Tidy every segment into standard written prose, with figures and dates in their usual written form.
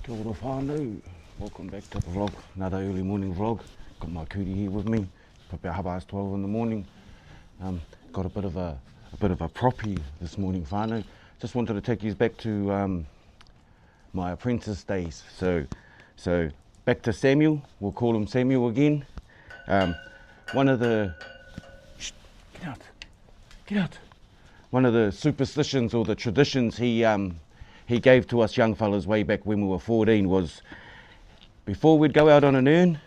Kia ora whānau. Welcome back to the vlog, another early morning vlog. Got my cootie here with me, about 12:30 in the morning. Got a bit of a proppy this morning, whānau. Just wanted to take you back to my apprentice days. So back to Samuel, we'll call him Samuel again. One of the, get out. One of the superstitions or the traditions he gave to us young fellas way back when we were 14 was, before we'd go out on an earn,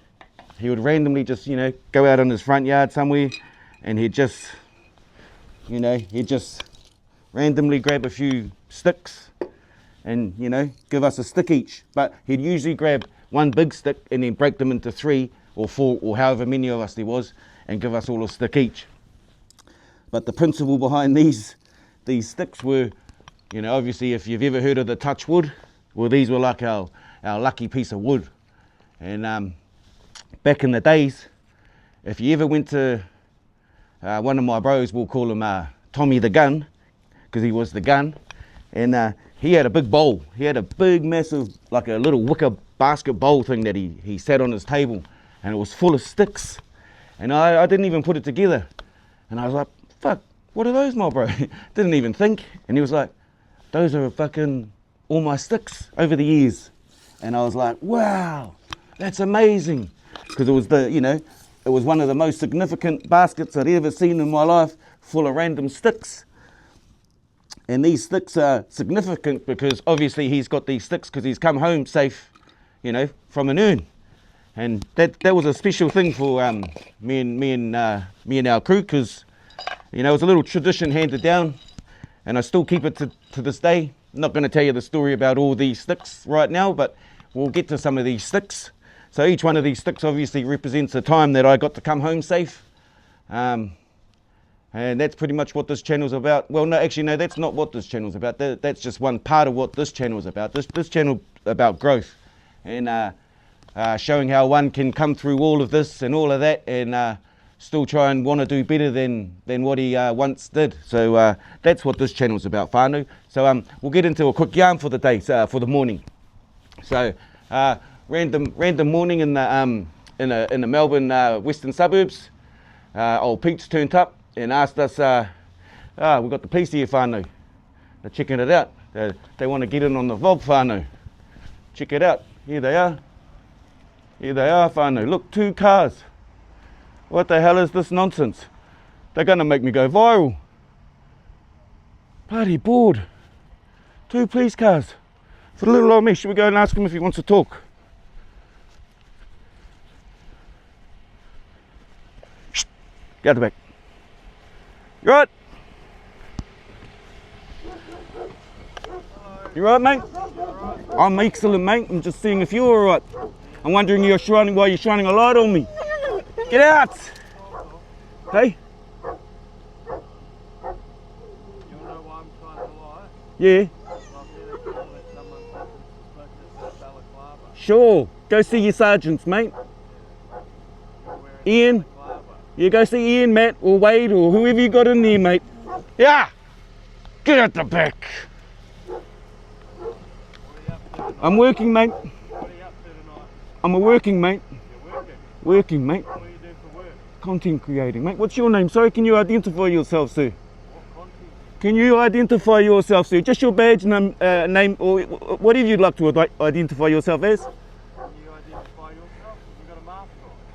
he would randomly just, go out on his front yard somewhere, and he'd just randomly grab a few sticks and, give us a stick each. But he'd usually grab one big stick and then break them into 3 or 4 or however many of us there was and give us all a stick each. But the principle behind these sticks were, obviously if you've ever heard of the touch wood, well, these were like our lucky piece of wood. And back in the days, if you ever went to one of my bros, we'll call him Tommy the Gun, because he was the gun, and he had a big bowl. He had a big, massive, like a little wicker basket bowl thing that he sat on his table, and it was full of sticks. And I didn't even put it together. And I was like, fuck, what are those, my bro? Didn't even think. And he was like, those are fucking all my sticks over the years. And I was like, wow, that's amazing. Because it was it was one of the most significant baskets I'd ever seen in my life, full of random sticks. And these sticks are significant because obviously he's got these sticks because he's come home safe, from an earn. And that was a special thing for me and our crew, because it was a little tradition handed down, and I still keep it to this day. I'm not going to tell you the story about all these sticks right now, but we'll get to some of these sticks. So each one of these sticks obviously represents a time that I got to come home safe. And that's pretty much what this channel's about. Well, no, actually, no, that's not what this channel's about. That's just one part of what this channel's about. This channel about growth and showing how one can come through all of this and all of that and still try and want to do better than what he once did. So that's what this channel's about, whānau. So we'll get into a quick yarn for the day, for the morning. So random morning in the Melbourne western suburbs. Old Pete's turned up and asked us, we've got the police here, whānau. They're checking it out. They want to get in on the vlog, whānau. Check it out. Here they are. Here they are, whānau. Look, 2 cars. What the hell is this nonsense? They're going to make me go viral. Bloody bored. 2 police cars. For the little old me, should we go and ask him if he wants to talk? Shh. Get out the back. You right? You right, mate? I'm excellent, mate. I'm just seeing if you're alright. I'm wondering why you're shining a light on me. Get out! Hey? You know why I'm trying to lie? Yeah. Sure. Go see your sergeants, mate. Ian. You go see Ian, Matt, or Wade, or whoever you got in there, mate. Yeah! Get out the back. I'm working, mate. What are you up to tonight? I'm a working, mate. You're working? Working, mate. What do you do for work? Content creating, mate. What's your name? Sorry, can you identify yourself, sir? What content? Can you identify yourself, sir? Just your badge name, or whatever you'd like to identify yourself as. Can you identify yourself? You got a mask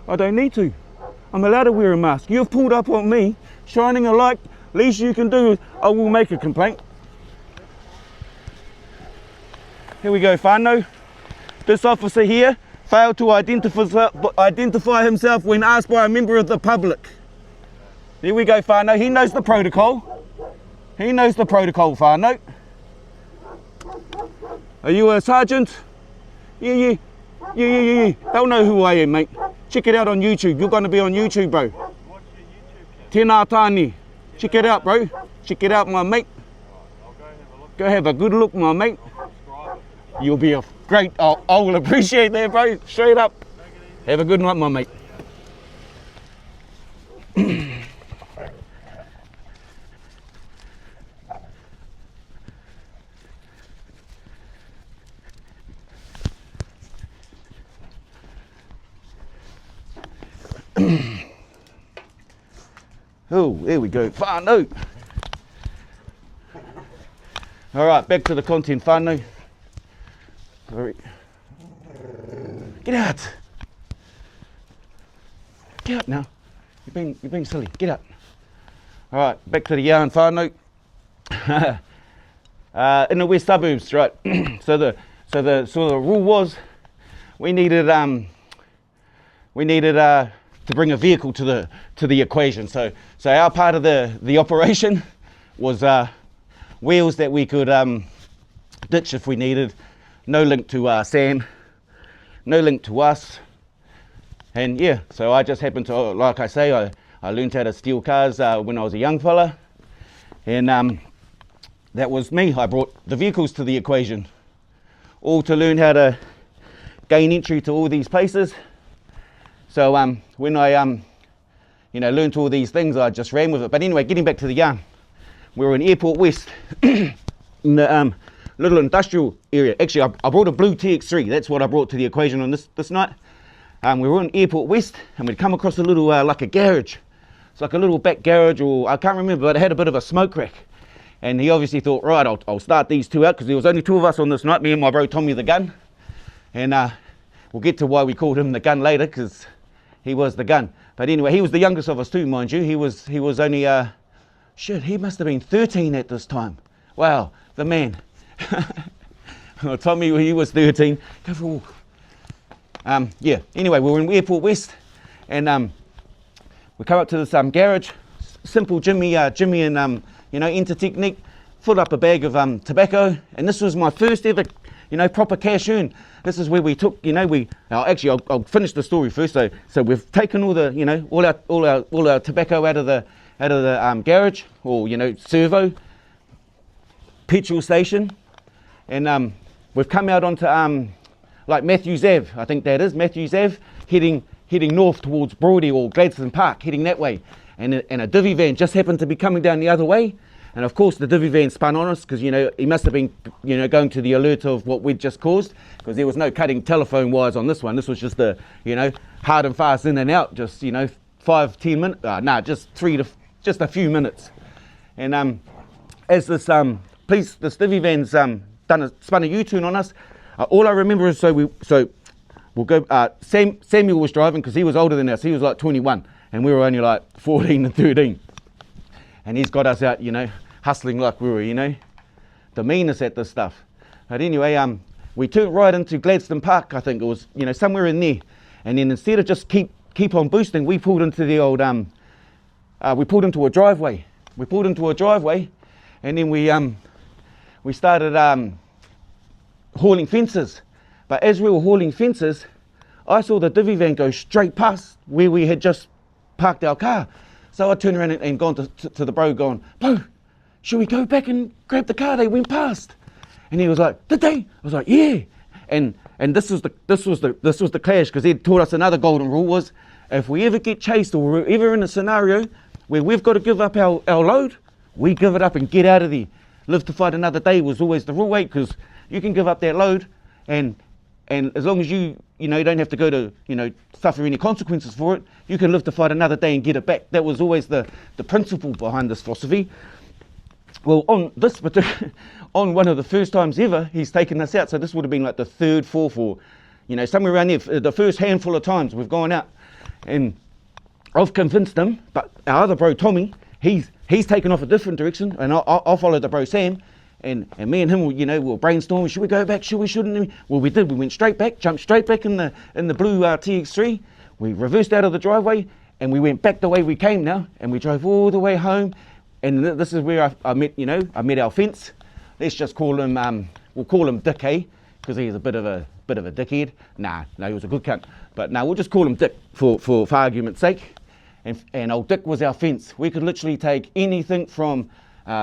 on? I don't need to. I'm allowed to wear a mask. You've pulled up on me, shining a light. Least you can do is I will make a complaint. Here we go, whānau. This officer here failed to identify himself when asked by a member of the public. There we go, whānau. He knows the protocol. He knows the protocol, whānau. Are you a sergeant? Yeah. They'll know who I am, mate. Check it out on YouTube. You're going to be on YouTube, bro. What's your YouTube channel? Tēnā tāne. Check it out, bro. Check it out, my mate. I'll go have a look. Go have a good look, my mate. Subscribe it. You'll be a great. I will appreciate that, bro. Straight up. Have a good night, my mate. Oh, there we go, whānau. All right, back to the content, whānau. Sorry. Get out. Get up now. You're being silly. Get up. All right, back to the yarn, whānau. In the west suburbs, right? so the rule was we needed to bring a vehicle to the equation. So our part of the operation was wheels that we could ditch if we needed. No link to Sam, no link to us, and yeah. So I just happened to, like I say, I learned how to steal cars when I was a young fella, and that was me. I brought the vehicles to the equation, all to learn how to gain entry to all these places. So when I learned all these things, I just ran with it. But anyway, getting back to the yarn, we were in Airport West, in the little industrial area. Actually, I brought a blue TX3. That's what I brought to the equation on this night. We were in Airport West, and we'd come across a little like a garage. It's like a little back garage, or I can't remember, but it had a bit of a smoke rack. And he obviously thought, right, I'll start these two out, because there was only two of us on this night, me and my bro Tommy the gun. And we'll get to why we called him the gun later, because he was the gun. But anyway, he was the youngest of us too, mind you. He was only he must have been 13 at this time. Wow, the man. Well, Tommy, he was 13. Go for a walk. Yeah, anyway, we were in Airport West, and we come up to this garage, simple Jimmy and Enter technique, filled up a bag of tobacco, and this was my first ever, proper cash earn. This is where we took, I'll finish the story first. So we've taken all the, all our tobacco out of the garage, or servo, petrol station, and we've come out onto like Matthews Ave, I think that is Matthews Ave, heading north towards Broady or Gladstone Park, heading that way, and a divvy van just happened to be coming down the other way, and of course the divvy van spun on us, because he must have been going to the alert of what we'd just caused, because there was no cutting telephone wires on this one. This was just the hard and fast in and out, just 5-10 minutes, just a few minutes. And as this this divvy van's spun a U-turn on us, all I remember is we'll go. Samuel was driving, because he was older than us. He was like 21, and we were only like 14 and 13. And he's got us out, hustling like we were, the meanest at this stuff. But anyway, we turned right into Gladstone Park, I think it was, somewhere in there. And then instead of just keep on boosting, we pulled into the old, we pulled into a driveway. And then we started hauling fences. But as we were hauling fences, I saw the divvy van go straight past where we had just parked our car. So I turned around and gone to the bro, going, "Bro, should we go back and grab the car? They went past." And he was like, "Did they?" I was like, "Yeah." And this was the clash, because he taught us another golden rule was, if we ever get chased, or we're ever in a scenario where we've got to give up our load, we give it up and get out of there. Live to fight another day was always the rule, because you can give up that load, and as long as you don't have to go to suffer any consequences for it, you can live to fight another day and get it back. That was always the principle behind this philosophy. Well, on this particular, on one of the first times ever, he's taken us out. So this would have been like the third, fourth, or somewhere around there. The first handful of times we've gone out, and I've convinced him. But our other bro Tommy, he's taken off a different direction, and I'll follow the bro Sam. And me and him, we were brainstorming, should we go back, should we, shouldn't we? Well, we did. We went straight back, jumped straight back in the blue TX3. We reversed out of the driveway, and we went back the way we came now, and we drove all the way home. And this is where I met our fence. Let's just call him, we'll call him Dick, because he's a bit of a dickhead. No, he was a good cunt. But no, we'll just call him Dick for argument's sake. And old Dick was our fence. We could literally take anything from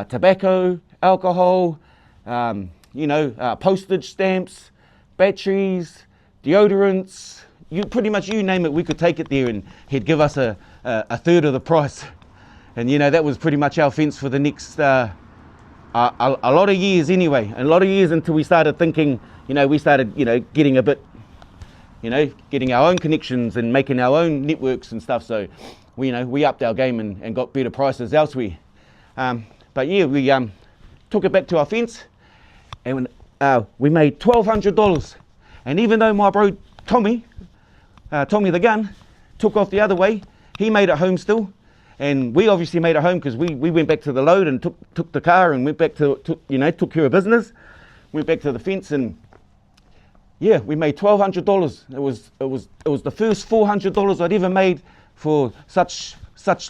tobacco, alcohol, postage stamps, batteries, deodorants, pretty much you name it, we could take it there, and he'd give us a third of the price. And that was pretty much our fence for the next a lot of years anyway. A lot of years until we started thinking, we started getting a bit, getting our own connections and making our own networks and stuff. So we upped our game and got better prices elsewhere. But yeah, we took it back to our fence, and we made $1,200. And even though my bro Tommy the gun, took off the other way, he made it home still. And we obviously made it home because we went back to the load and took the car and went back took care of business. Went back to the fence, and yeah, we made $1,200. It was the first $400 I'd ever made for such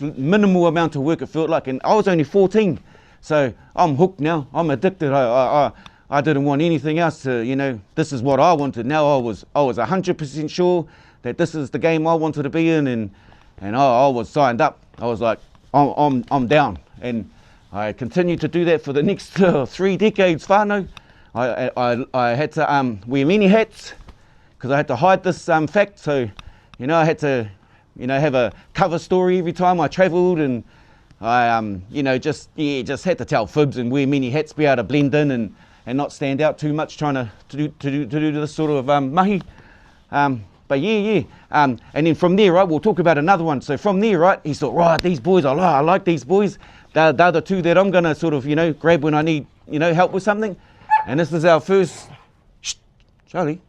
minimal amount of work, it felt like. And I was only 14, so I'm hooked now. I'm addicted. I didn't want anything else. This is what I wanted. Now I was 100% sure that this is the game I wanted to be in, and I was signed up. I was like, I'm down, and I continued to do that for the next 3 decades. Whānau. I had to wear many hats because I had to hide this fact. So, I had to, have a cover story every time I travelled, and I, just had to tell fibs and wear many hats, be able to blend in and not stand out too much, trying to do this sort of mahi. But yeah. And then from there, right, we'll talk about another one. So from there, right, he thought, right, these boys, I like these boys. They're the two that I'm going to sort of, grab when I need, help with something. And this is our first, Charlie.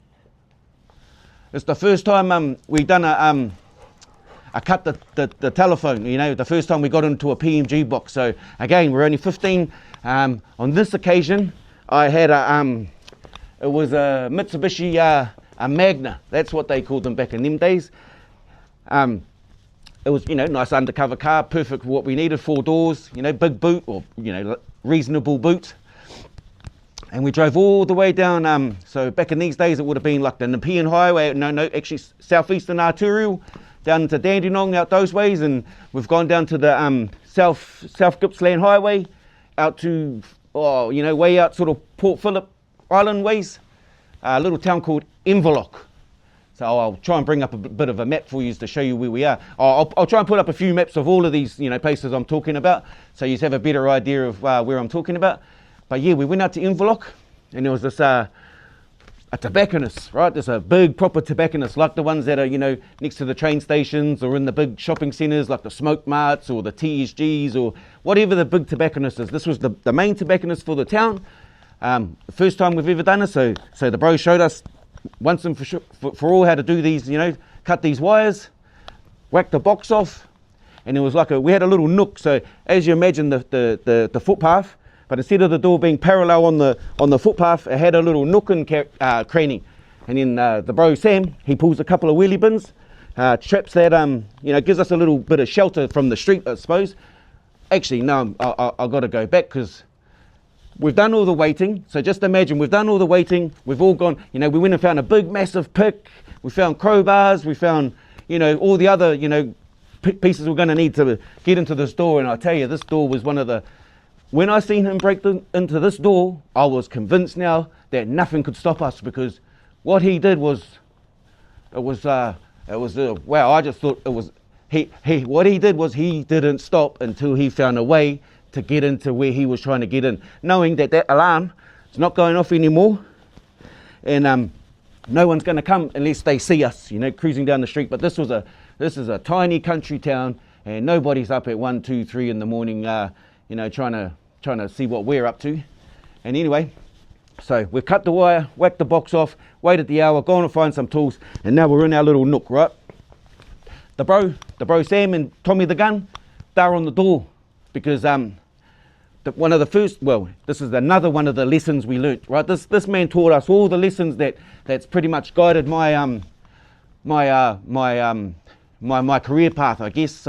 It's the first time we done I cut the telephone, the first time we got into a PMG box. So again, we're only 15. On this occasion, I had it was a Mitsubishi, a Magna. That's what they called them back in them days. It was, nice undercover car, perfect for what we needed, 4 doors, big boot, or, reasonable boot. And we drove all the way down, so back in these days it would have been like the Nepean Highway, actually southeastern arterial, down to Dandenong, out those ways, and we've gone down to the South Gippsland Highway, out to, way out sort of Port Phillip Island ways, a little town called Inverloch. So I'll try and bring up a bit of a map for you to show you where we are. I'll try and put up a few maps of all of these, places I'm talking about, so you have a better idea of where I'm talking about. But yeah, we went out to Inverloch, and there was this a tobacconist, right? There's a big proper tobacconist, like the ones that are, next to the train stations or in the big shopping centres, like the Smoke Marts or the TSGs or whatever the big tobacconist is. This was the main tobacconist for the town. The first time we've ever done it, so the bro showed us once and for all how to do these, cut these wires, whack the box off, and it was like we had a little nook. So as you imagine the footpath, but instead of the door being parallel on the footpath, it had a little nook and cranny. And then the bro Sam, he pulls a couple of wheelie bins, traps that, gives us a little bit of shelter from the street, I suppose. Actually, no, I've got to go back because we've done all the waiting. So just imagine, we've done all the waiting. We've all gone, we went and found a big, massive pick. We found crowbars. We found, all the other, pieces we're going to need to get into this door. And I tell you, this door was one of the, when I seen him break into this door, I was convinced now that nothing could stop us, because what he did was, wow, I just thought it was, what he did was he didn't stop until he found a way to get into where he was trying to get in, knowing that alarm is not going off anymore, and no one's going to come unless they see us, cruising down the street. But this is a tiny country town, and nobody's up at 1, 2, 3 in the morning, trying to see what we're up to. And anyway, so we've cut the wire, whacked the box off, waited the hour, gone to find some tools, and now we're in our little nook, right? The bro Sam and Tommy the gun, they're on the door, because one of the first, this is another one of the lessons we learnt, right? This man taught us all the lessons that's pretty much guided my my career path, I guess.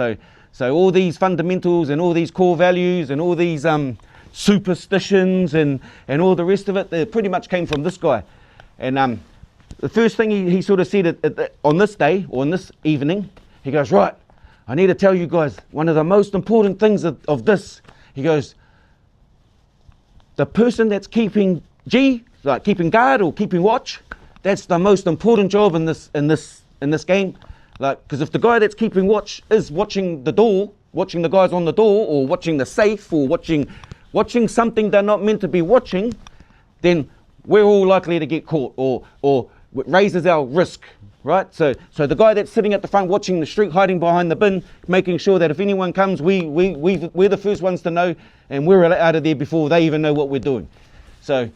So all these fundamentals and all these core values and all these superstitions and all the rest of it, they pretty much came from this guy. And the first thing he sort of said on this day, or on this evening, he goes, right, I need to tell you guys one of the most important things of this. He goes, the person that's keeping keeping guard or keeping watch, that's the most important job in this game. Because if the guy that's keeping watch is watching the door, watching the guys on the door, or watching the safe, or watching something they're not meant to be watching, then we're all likely to get caught, or it raises our risk. right? So the guy that's sitting at the front watching the street, hiding behind the bin, making sure that if anyone comes, we're the first ones to know, and we're out of there before they even know what we're doing. So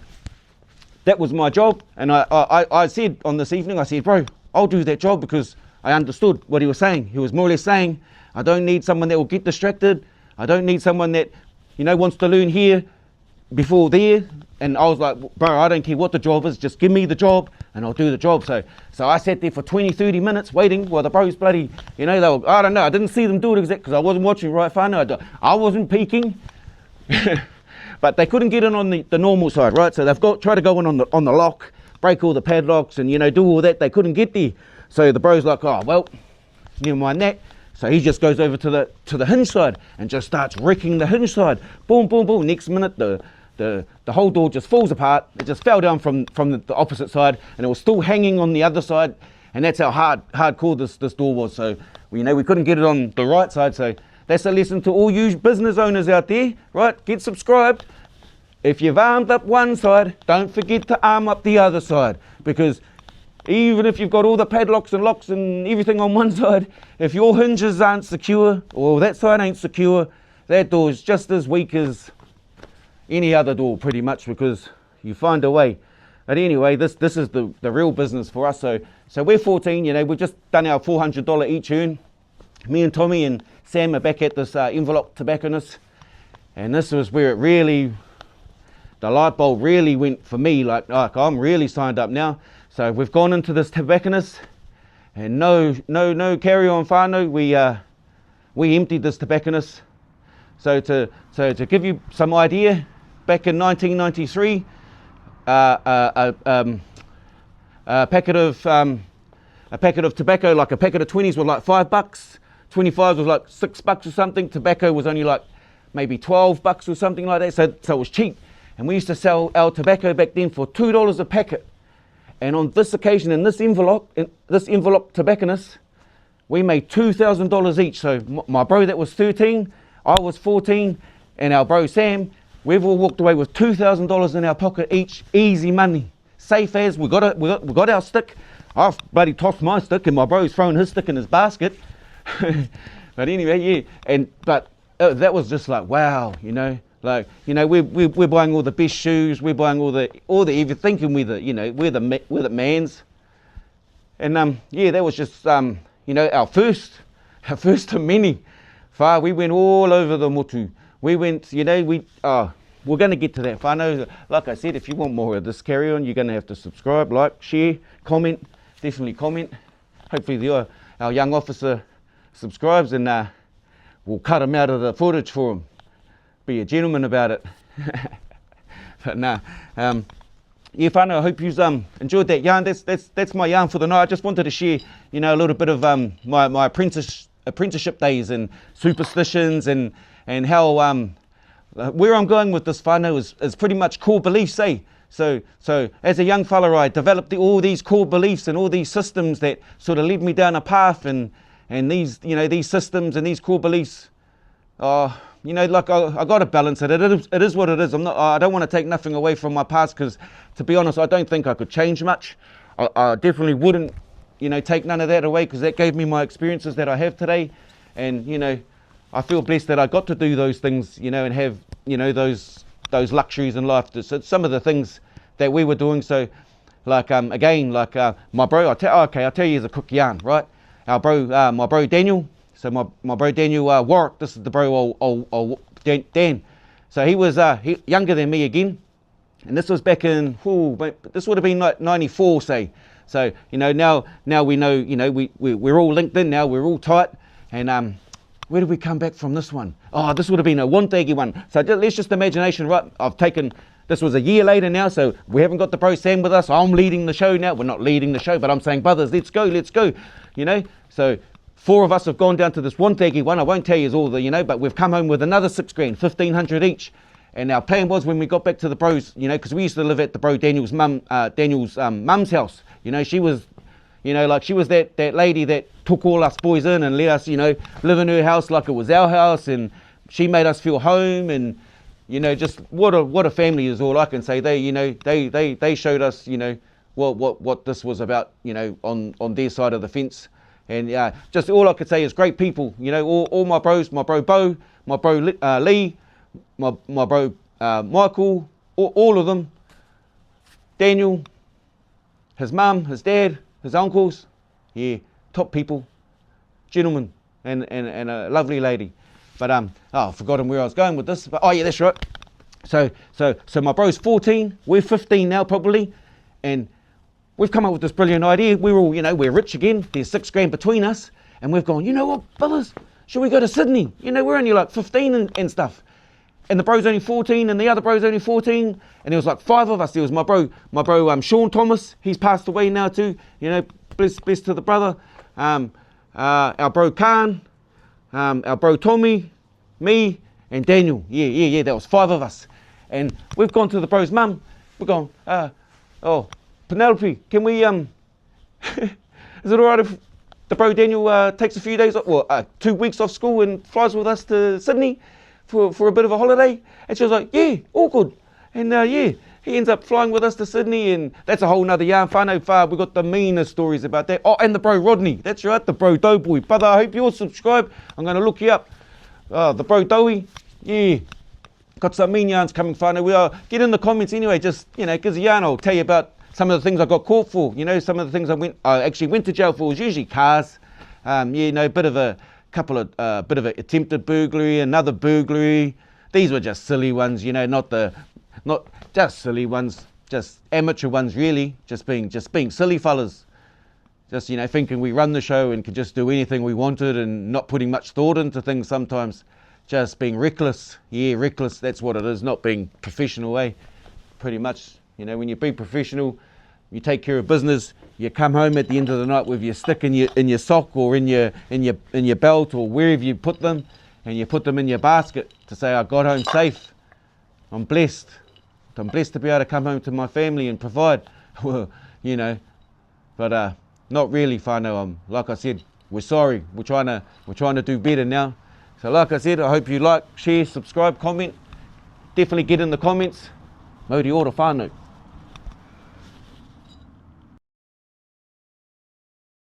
that was my job, and I said on this evening, I said, bro, I'll do that job, because I understood what he was saying. He was more or less saying, I don't need someone that will get distracted. I don't need someone that, wants to learn here before there. And I was like, bro, I don't care what the job is, just give me the job and I'll do the job. So I sat there for 20, 30 minutes waiting while the bros bloody, they were, I don't know, I didn't see them do it exactly because I wasn't watching right whānau. I wasn't peeking. But they couldn't get in on the normal side, right? So they've tried to go in on the lock, break all the padlocks and, do all that. They couldn't get there. So the bro's like, oh, well, never mind that. So he just goes over to the hinge side and just starts wrecking the hinge side. Boom, boom, boom. Next minute, the whole door just falls apart. It just fell down from the opposite side, and it was still hanging on the other side. And that's how hardcore this door was. So, we couldn't get it on the right side. So that's a lesson to all you business owners out there, right? Get subscribed. If you've armed up one side, don't forget to arm up the other side, because even if you've got all the padlocks and locks and everything on one side, if your hinges aren't secure, or that side ain't secure, that door is just as weak as any other door pretty much, because you find a way. But anyway, this is the real business for us. So we're 14, we've just done our $400 each earn. Me and Tommy and Sam are back at this envelope tobacconist, and this was where it really, the light bulb really went for me, like I'm really signed up now. So we've gone into this tobacconist, and no carry on whānau. We emptied this tobacconist. So to give you some idea, back in 1993, a packet of tobacco, like a packet of 20s, was like $5. 25s was like $6 or something. Tobacco was only like maybe $12 or something like that. So it was cheap, and we used to sell our tobacco back then for $2 a packet. And on this occasion, in this envelope tobacconist, we made $2,000 each. So my bro that was 13, I was 14, and our bro Sam, we've all walked away with $2,000 in our pocket each, easy money. Safe as, we got our stick. I've bloody tossed my stick, and my bro's thrown his stick in his basket. But anyway, yeah, but that was just like, wow, Like, we're buying all the best shoes, we're buying all the everything, thinking we're the mans. And yeah, that was just our first of many. We went all over the motu. We went, we're going to get to that whānau. Like I said, if you want more of this carry on, you're going to have to subscribe, like, share, comment, definitely comment. Hopefully our young officer subscribes, and we'll cut him out of the footage for him. Be a gentleman about it. But nah, yeah, whānau, I hope you've enjoyed that yarn. That's my yarn for the night. I just wanted to share, a little bit of my apprenticeship days and superstitions, and how where I'm going with this whānau is pretty much core beliefs, eh? So as a young fella, I developed all these core beliefs and all these systems that sort of led me down a path, and these these systems and these core beliefs. Like I got to balance it. It is what it is. I don't want to take nothing away from my past, because, to be honest, I don't think I could change much. I definitely wouldn't, take none of that away, because that gave me my experiences that I have today, and I feel blessed that I got to do those things, and have those luxuries in life. So some of the things that we were doing. So, like again, like my bro, I'll tell you as a quick yarn, right? Our bro, my bro Daniel. So my bro Daniel Warwick, this is the bro old Dan. So he was younger than me again, and this was back in, this would have been like 94, say. So now we know, we're all linked in now, we're all tight. And where did we come back from this one? Oh, this would have been a Wantagi one. So let's just imagination, right? This was a year later now, so we haven't got the bro Sam with us. I'm leading the show now. We're not leading the show, but I'm saying, brothers, let's go. So 4 of us have gone down to this Wantagi one. I won't tell you all but we've come home with another $6,000, 1,500 each. And our plan was, when we got back to the bros, because we used to live at the bro Daniel's mum's house. She was, she was that lady that took all us boys in and let us, live in her house like it was our house, and she made us feel home, and just what a family is all I can say. They showed us, what this was about, you know, on their side of the fence. And just all I could say is great people, you know, all my bros, my bro Bo, my bro Lee, my bro Michael, all of them, Daniel, his mum, his dad, his uncles, yeah, top people, gentlemen, and a lovely lady. But I've forgotten where I was going with this. But oh yeah, that's right. So my bro's 14, we're 15 now probably, and we've come up with this brilliant idea. We're all, you know, we're rich again. There's $6,000 between us, and we've gone, you know what, fellas, should we go to Sydney? You know, we're only like 15 and stuff. And the bro's only 14, and the other bro's only 14, and there was like 5 of us. There was my bro Sean Thomas. He's passed away now too. You know, bless to the brother. Our bro Khan, our bro Tommy, me, and Daniel. Yeah. That was 5 of us, and we've gone to the bro's mum. We're going, oh, Penelope, can we is it alright if the bro Daniel takes a few days off, well, 2 weeks off school and flies with us to Sydney for a bit of a holiday? And she was like, yeah, all good. And he ends up flying with us to Sydney, and that's a whole nother yarn. Whānau whā, we've got the meanest stories about that. Oh, and the bro Rodney, that's right, the bro Doughboy. Brother, I hope you're subscribed. I'm going to look you up. The bro Dowie, yeah, got some mean yarns coming. Whānau, get in the comments anyway, just, you know, gives a yarn. I'll tell you about some of the things I got caught for. You know, some of the things I actually went to jail for was usually cars. You know, bit of an attempted burglary, another burglary. These were just silly ones, you know, not just silly ones, just amateur ones really, just being silly fellas. Just, you know, thinking we run the show and could just do anything we wanted and not putting much thought into things sometimes. Just being reckless. Yeah, reckless, that's what it is, not being professional, eh? Pretty much. You know, when you be professional, you take care of business, you come home at the end of the night with your stick in your sock or in your belt or wherever you put them, and you put them in your basket to say, I got home safe. I'm blessed. I'm blessed to be able to come home to my family and provide. Well, you know, but not really, whānau. Like I said, we're sorry. We're trying to do better now. So like I said, I hope you like, share, subscribe, comment. Definitely get in the comments. Mauri ora whānau.